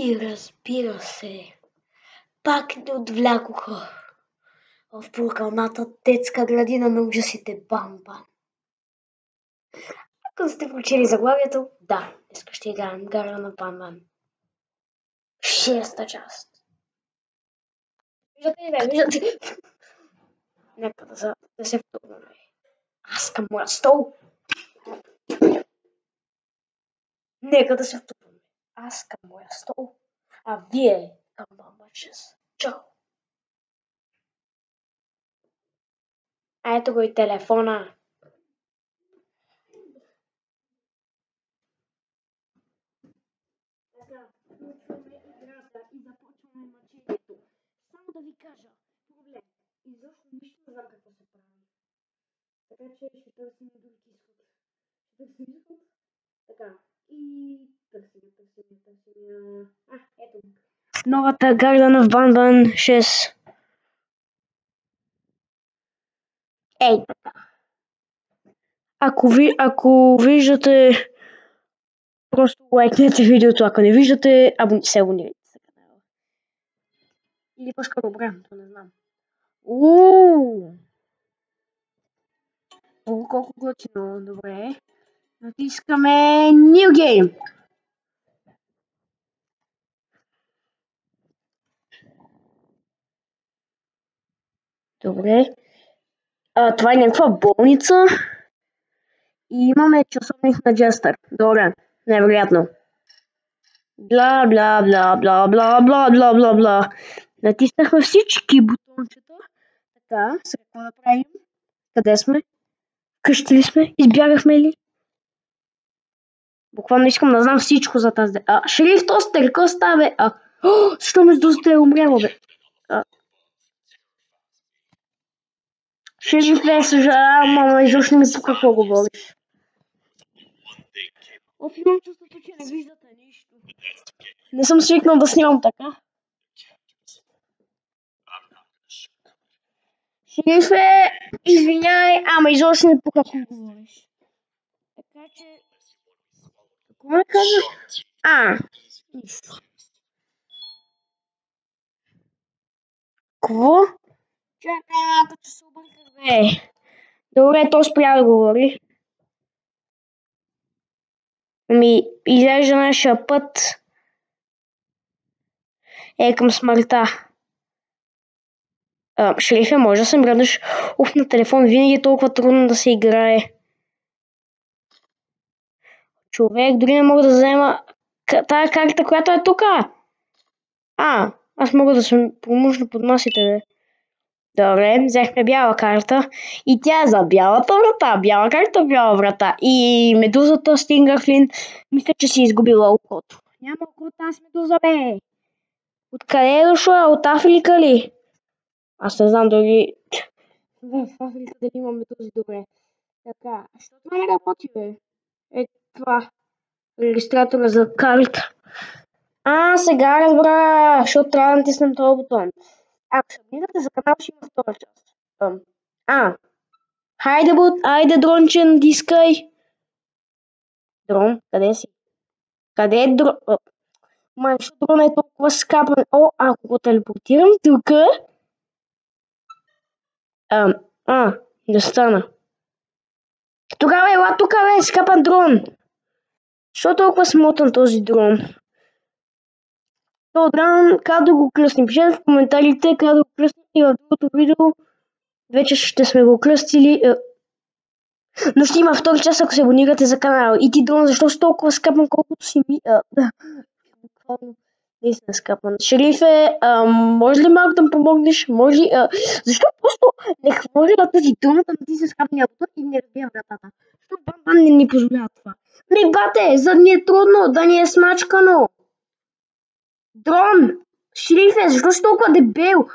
И разбира се, пак не отвлякоха в прокълната детска градина на ужасите Бан-Бан. Ако сте прочели заглавието, да, днес ще играем Гарда на Бан-Бан. Шеста част. Виждате ли, бе? Виждате? Нека да се втурнаме. Аз към моя стол. Нека да се втурнаме. Аз към моя стол, а вие към Бан-Бан 6. Чао! А ето го и телефона. Включваме играта и започваме мъчението. Само да ви кажа, проблем. Изобщо нищо не знам какво се прави. Така че ще търсим друг изход. Ще търсим изход. Така. И търсим. Ето. Новата гарда на Бан-Бан 6. Ей, така. Ако виждате, просто лайкнете видеото. Ако не виждате, се абонирайте за канала. Или по-скоро обратното, не знам. Колко готино, добре. Натискаме New Game. Добре. Това е някаква болница. И имаме часовник на Джестър. Добре, невероятно. Бла бла бла бла бла бла бла бла бла. Натиснахме всички бутончета. Така, сега какво да правим? Къде сме? Къщи ли сме? Избягахме ли? Буквално искам да знам всичко за тази. Шериф Тостер, какво става, бе? Защо медузата е умряла, бе? Шериф, съжалявам, мама, изобщо не мисля какво говориш. Имам чувството, че не виждате нищо. Не съм свикнал да снимам така. Шерифе, извинявай, ама изобщо не пука какво говориш. Така че... Какво ме каза? Какво? Чакай малко, че се обърках, бе. Добре, то спря да говори. Изглежда нашия път е към смъртта. Шерифе, може да се мръднеш на телефон, винаги е толкова трудно да се играе. Човек, дори не мога да взема тая карта, която е тук. Аз мога да се промушна под масите, бе. Добре, взехме бяла карта и тя е за бялата врата. Бяла карта, бяла врата. И медузата Стингафлин, мисля, че си изгубила окото. Няма око тази медуза, бе. Откъде е дошла? От Африка ли? Аз не знам дори в Африка дали има медузи, добре. Така, що това не работи, бе? Това. Регистратора за карта. Сега разбра, защото трябва да натиснем този бутон. Ако се абонирате за канал, ще има втора част. Хайде, дронче, натискай. Дрон, къде си? Къде е дрон? Защо дрон е толкова скапан? Ако го телепортирам тук... не стана. Тогава ела тук, бе, скапан дрон. Защо толкова смотан този дрон? Този дрон, как да го кръстим? Пишете в коментарите как да го кръстим и в другото видео вече ще сме го кръстили. Но ще има втори част, ако се абонирате за канала. И ти, дрон, защо си толкова скапан, колкото си ми... Буквално наистина скапан. Шерифе, може ли малко да ми помогнеш? Може ли... Защо просто не хвърля на тази дрон да натисне скапания бутон и не разбия вратата? Защо Бан-Бан не ни позволява това? Не, бате, за да ни е трудно, да ни е смачкано. Дрон! Шерифе, защо си толкова дебел?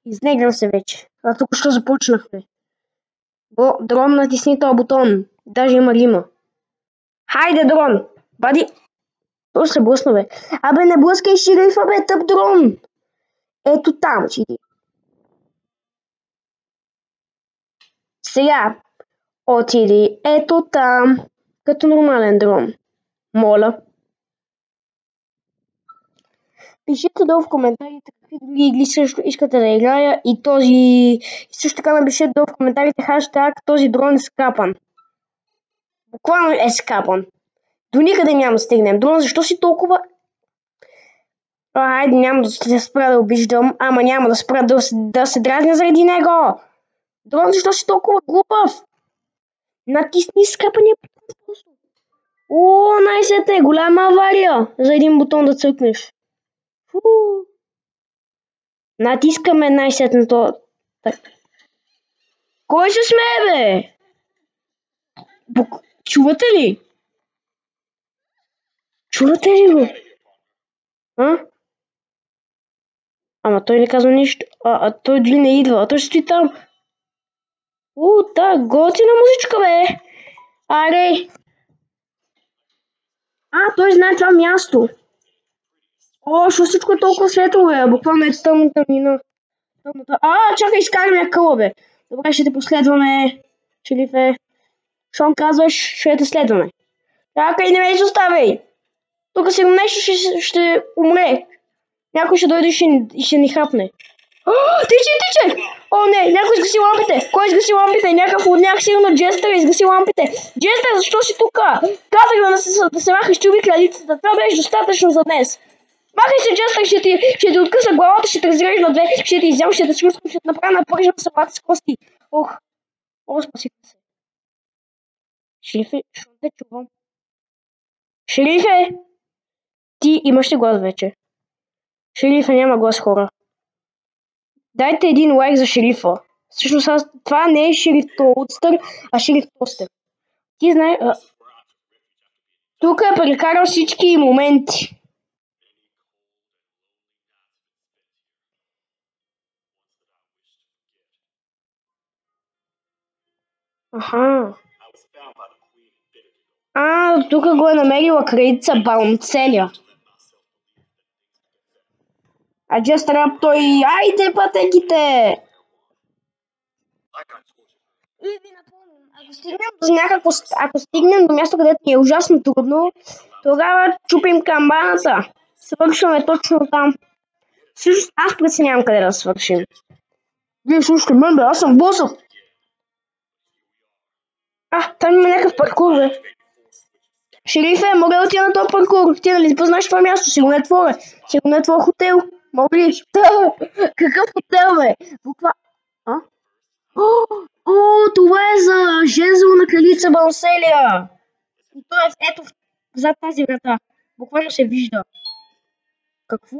Изнегрям се вече. Тук що започнахме. Дрон, натисни този бутон. Даже има лима. Хайде, дрон! Бади! То се блъсна, бе. Не блъскай шерифа, бе, тъп дрон! Ето там, чиди. Сега отиди ето там, като нормален дрон. Моля. Пишете долу в коментарите какви други игри също искате да играя и този... И също така напишете долу в коментарите хаштаг този дрон е скапан. Буквално е скапан. До никъде няма да стигнем. Дрон, защо си толкова... Айде, няма да се спра да обиждам, ама няма да спра да се дразня заради него. Дрон, защо си толкова глупав? Натисни скапания бутон. О, най-сетне, голяма авария за един бутон да цъкнеш. Фу. Натискаме най-сетне то. Кой се смее, бе? Чувате ли? Чувате ли го? А? Ама той не казва нищо. Той дори не идва. Той стои там. Да, готина музичка, бе. Аре. Той знае това място. Що всичко е толкова светло, бе. Буквално е тъмната мина. Чакай, изкараме къла, бе. Добре, ще те последваме. Шерифе. Щом казваш, ще те следваме. Чакай, не ме изоставяй. Тук сигурно нещо ще умре. Някой ще дойде и ще ни хапне. Тичай! О, не, някой изгаси лампите. Кой изгаси лампите? Някакъв водняк, сигурно Джестър изгаси лампите. Джестър, защо си тук? Казах да се махаш, ти уби кралицата. Това беше достатъчно за днес. Махай се, Джестър, ще ти откъса главата, ще те разрежа на две, ще те изям, ще те смускам, ще те направя на пържена салата с кости. Спасите се. Шерифе, що те чувам? Шерифе! Ти имаш ли глас вече? Шерифа няма глас, хора. Дайте един лайк за шерифа. Всъщност това не е шериф Толстър, а шериф Тостер. Ти знае... Тук е прекарал всички моменти. Тук го е намерила кралица Баунцеля. Just Rap той... Айде, пътеките! И ви напомням, ако стигнем до място, където ни е ужасно трудно, тогава чупим камбаната. Свършваме точно там. Всъщност аз преценявам къде да свършим. Вие слушате мен, бе, аз съм босът. Там има някакъв паркур, бе. Шерифе, мога да отида на този паркур. Ти нали познаш това място? Сигурно е твое. Сигурно е твой хотел. Мога ли? Какъв хотел, бе? Това е за жезло на кралица Баунселия. Тоест, ето, зад тази врата. Буквално се вижда. Какво?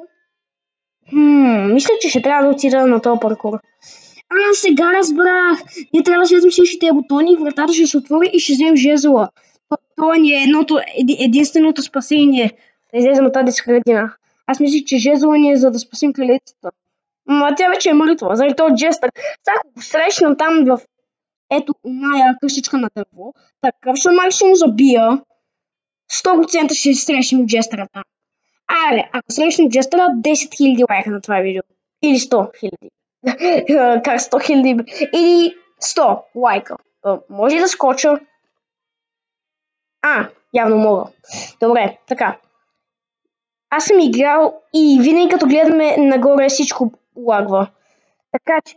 Мисля, че ще трябва да отида на този паркур. Сега разбрах. Ние трябва да следваме всички тези бутони, вратата ще се отвори и ще вземем жезла. Това ни е единственото спасение. Да излезем от тази градина. Аз мислих, че жезла ни е за да спасим кралицата. Тя вече е мъртва, заради този Джестър. Ако го срещна там в ето оная къщичка на дърво, така ще максимум забия. 100% ще срещнем Джестъра там. Ако срещнем Джестъра, 10 000 лайка на това видео. Или 100 000. Как 100 000? Или 100 лайка. Може ли да скоча? Явно мога. Добре, така. Аз съм играл и винаги като гледаме нагоре всичко лагва. Така че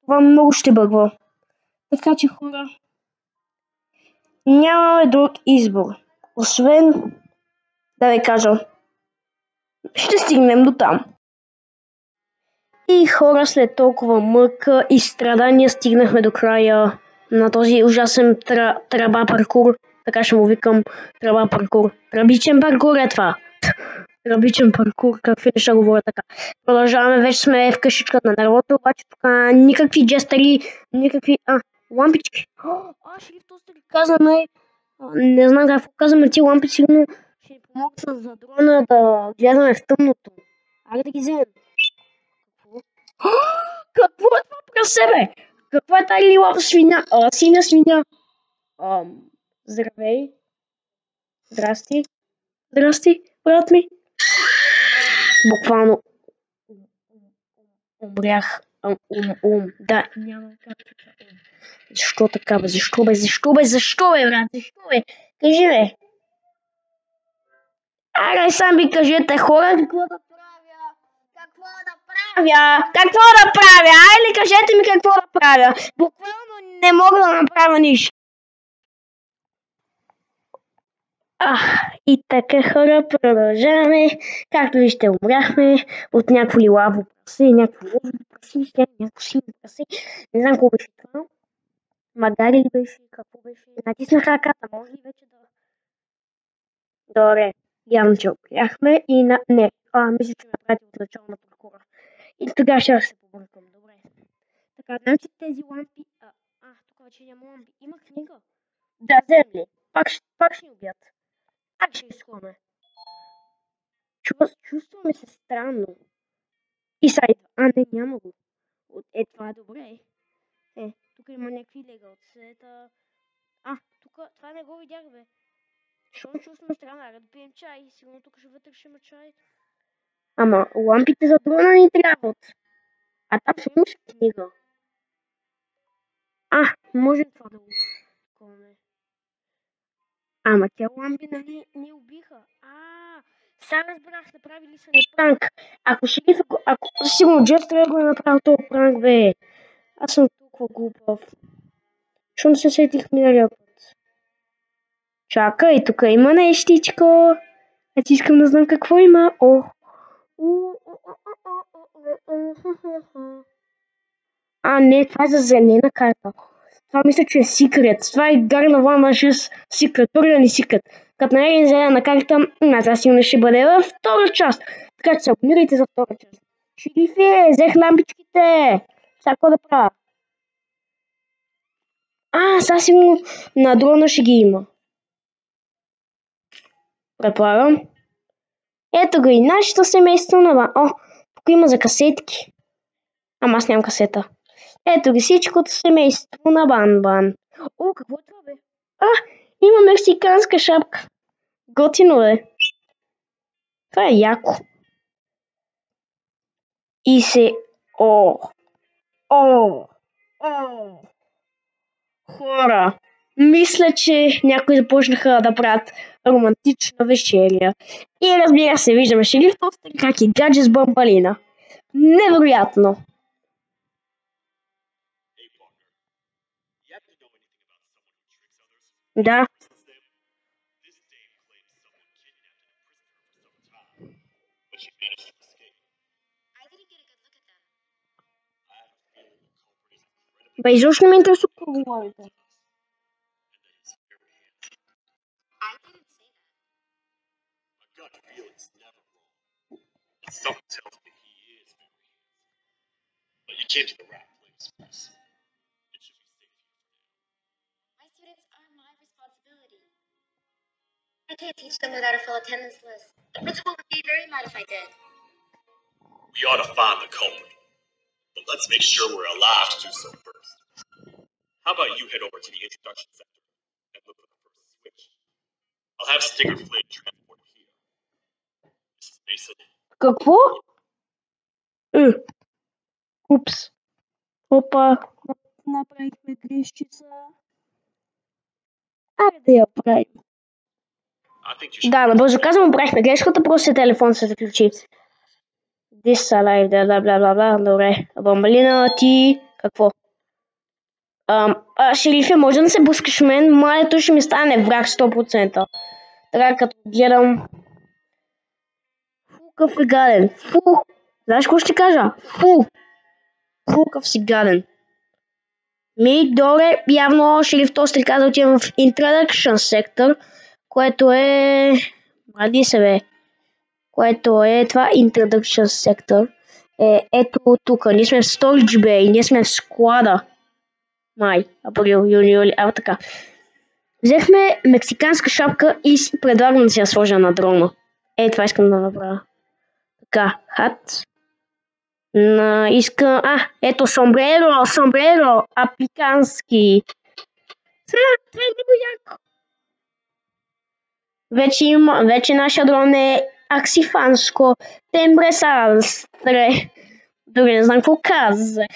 това много ще бъгва. Така че хора, нямаме друг избор. Освен да ви кажа, ще стигнем до там. И хора, след толкова мъка и страдания стигнахме до края на този ужасен траба паркур. Така ще му викам траба паркур. Трабичен паркур е това. Трабичен паркур, какви неща говоря така. Продължаваме, вече сме в къщичката на дървото, обаче тук никакви джестъри, никакви... лампички. Шериф Тостер каза не знам какво казваме, ти лампи сигурно ще ни помогнат за дрона да гледаме в тъмното. Айде да ги вземем. Какво е това през себе? Каква е тази лилава свиня? Синя свиня. Здравей. Здрасти. Здрасти, брат ми. Буквално умрях. Да, няма как. Защо така, бе? Защо, бе? Защо, бе? Защо, бе, брат? Защо, бе? Кажи, бе. Аре, сами кажете, хора, какво да правя? Какво да правя? Какво да правя? Айде, кажете ми какво да правя. Буквално не мога да направя нищо. И така, хора, продължаваме. Както вижте, умряхме от някакво лилаво прасе, някакво лилаво прасе, някакво синьо прасе. Не знам какво беше това. Магари ли беше, какво беше? Натиснах ръката, може ли вече да... Добре, явно, че умряхме и на... Не, мисля, че ме прати от начало на паркура. И тогава ще се побъркам, добре. Така, значи тези лампи... тук вече няма лампи. Има книга. Да, земли. Пак ще ни убият. Ще изхваме. Чувстваме се странно. И сега идва. Не, няма го. Това е добре. Тук има някакви легалцета. Тук това не го видях, бе. Що не чувстваме странно? Да пием чай. Сигурно тук вътре ще има чай. Ама лампите за дрона ни трябват. Там ще имаш книга. Можем това да го такуваме. Ама тя лампи нали ни убиха. Сега разбрах, направили са ни пранк. Ако сигурно Джестър го е направил този пранк, бе. Аз съм толкова глупав. Що не се сетих миналия път? Чакай, тук има нещичко. Аз искам да знам какво има. Не, това е за зелена карта. Това мисля, че е секрет. Това е Гарна Вана 6 секрет. Първият ни секрет. Като намерим зелена карта, това сигурно ще бъде във втора част. Така че се абонирайте за втора част. Шерифе, взех лампичките. Сега какво да правя? Сега сигурно на дрона ще ги има. Предполагам. Ето го и нашето семейство на Бан. Тук има за касетки. Аз нямам касета. Ето ги всичкото семейство на Бан. Какво е това, бе? Има мексиканска шапка. Готино, бе. Това е яко. И се... Хора, мисля, че някои започнаха да правят романтична вечеря. И разбира се, виждаме шериф Тостър как и гадже с бамбалина. Невероятно! Да. Бе, изобщо не ме интересува какво говорите. Something tells me he is very handsome. But you came to the right place, Miss. It should be safe here for now. My students are my responsibility. I can't teach them without a full attendance list. The principal would be very mad if I did. We ought to find the culprit. But let's make sure we're alive to do so first. How about you head over to the introduction sector and look for the first switch? I'll have Stinger Flynn transport here. Mrs. Mason. Какво? Упс. Опа. Направихме грешчица. Да я правим. Да, набързо казвам, правихме грешката, просто телефон се заключи. This alive, бла. Добре. Бамбалина, ти какво? Шерифе, може да не се блъскаш мен? Малето ще ми стане враг 100%. Така като гледам... Какъв е гаден. Знаеш какво ще кажа? Какъв си гаден. Добре, явно шериф Тостър каза да отивам в Introduction Sector, което е... Ради се, бе. Което е това Introduction Sector. Ето тук. Ние сме в Storage Bay. Ние сме в склада. Май, април, юли, така. Взехме мексиканска шапка и си предлагам да си я сложа на дрона. Това искам да направя. Така, хат. Искам... ето сомбреро, африкански. Това е много яко. Вече нашия дрон е аксифанско. Тембре састре. Дори не знам какво казах.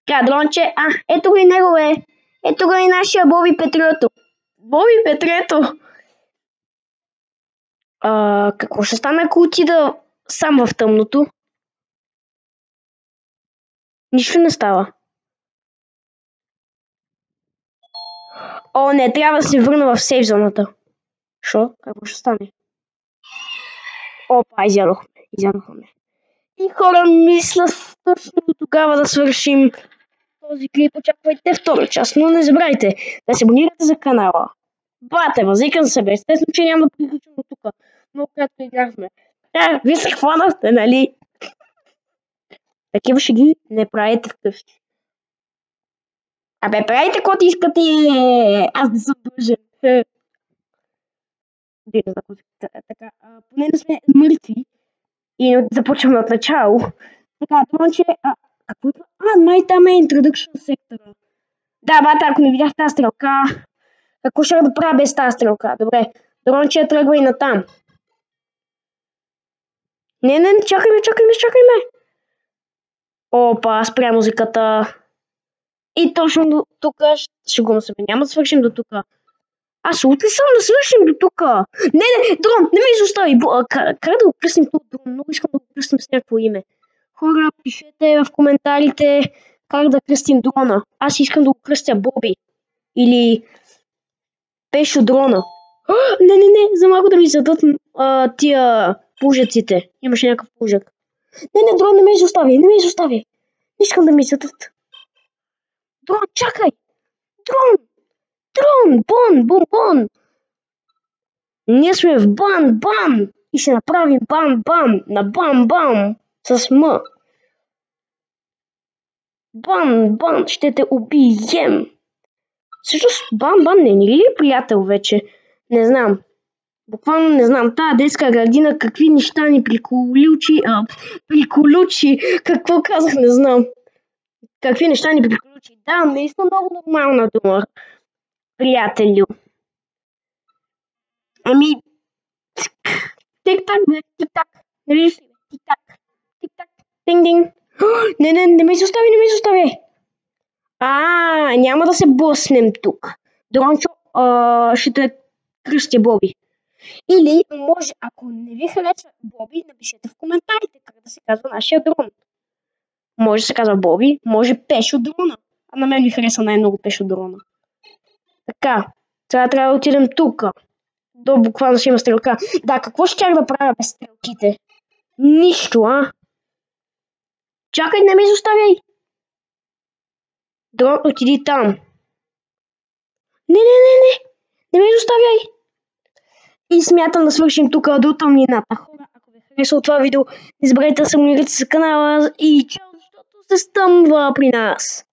Така, дронче. Ето го и него, бе. Ето го и нашия Боби Петрето. Боби Петрето! Какво ще стане, ако отида сам в тъмното? Нищо не става. О, не, трябва да се върна в сейф зоната. Шо? Какво ще стане? Опа, изядохме. И хора, мисля точно до тогава да свършим този клип. Очаквайте втора част, но не забравяйте да се абонирате за канала. Бате, възикам се, естествено, че няма да приключим до тук. Много кратко играхме. Вие се хванахте, нали? Такива шеги не правите вкъщи. Абе, правите каквото искате. Аз не съм дължен. Така, поне да сме мъртви и започваме от начало. Така, това, че... какво е това? Май там е Introduction сектора. Да, бата, ако не видях тази стрелка, какво ще да правя без тази стрелка? Добре, Дронче тръгва и натам. Не, чакай ме. Опа, спря музиката. И точно до тук шегувам се. Няма да свършим до тук. Аз утре съм да свършим до тук. Не, дрон, не ме изостави. Как да го кръстим този дрон? Много искам да го кръстим с някакво име. Хора, пишете в коментарите как да кръстим дрона. Аз искам да го кръстя Боби. Или Пешо дрона. Не, за малко да ми зададат тия пужаците. Имаше някакъв пужак. Не, дрон, не ме изостави. Не искам да ми зададат. Дрон, чакай! Дрон! Бон! Ние сме в бан! И ще направим бам! На бам! С М. Бан! Ще те убием! Всъщност бан не ни ли е приятел вече? Не знам. Буквално не знам. Тая детска градина какви неща ни приколючи. Какво казах, не знам. Какви неща ни приключи. Да, наистина много нормална дума. Приятелю. Ами... Тик-так, бе. Тик-так. Не виждаш ли? Тик-так. Динг. Не ме изостави. Няма да се блъснем тук. Дрончо, ще те кръстя Боби. Или, може, ако не ви харесва Боби, напишете в коментарите как да се казва нашия дрон. Може да се казва Боби, може Пешо дрона. А на мен ми харесва най-много Пешо дрона. Така, сега трябва да отидем тук. До буквално ще има стрелка. Да, какво ще да правя без стрелките? Нищо, Чакай, не ме изоставяй! Дрон, отиди там. Не ме изоставяй! И смятам да свършим тук до тъмнината. Хора, ако ви харесва това видео, не забравяйте да се абонирате за канала и чао, защото се стъмва при нас.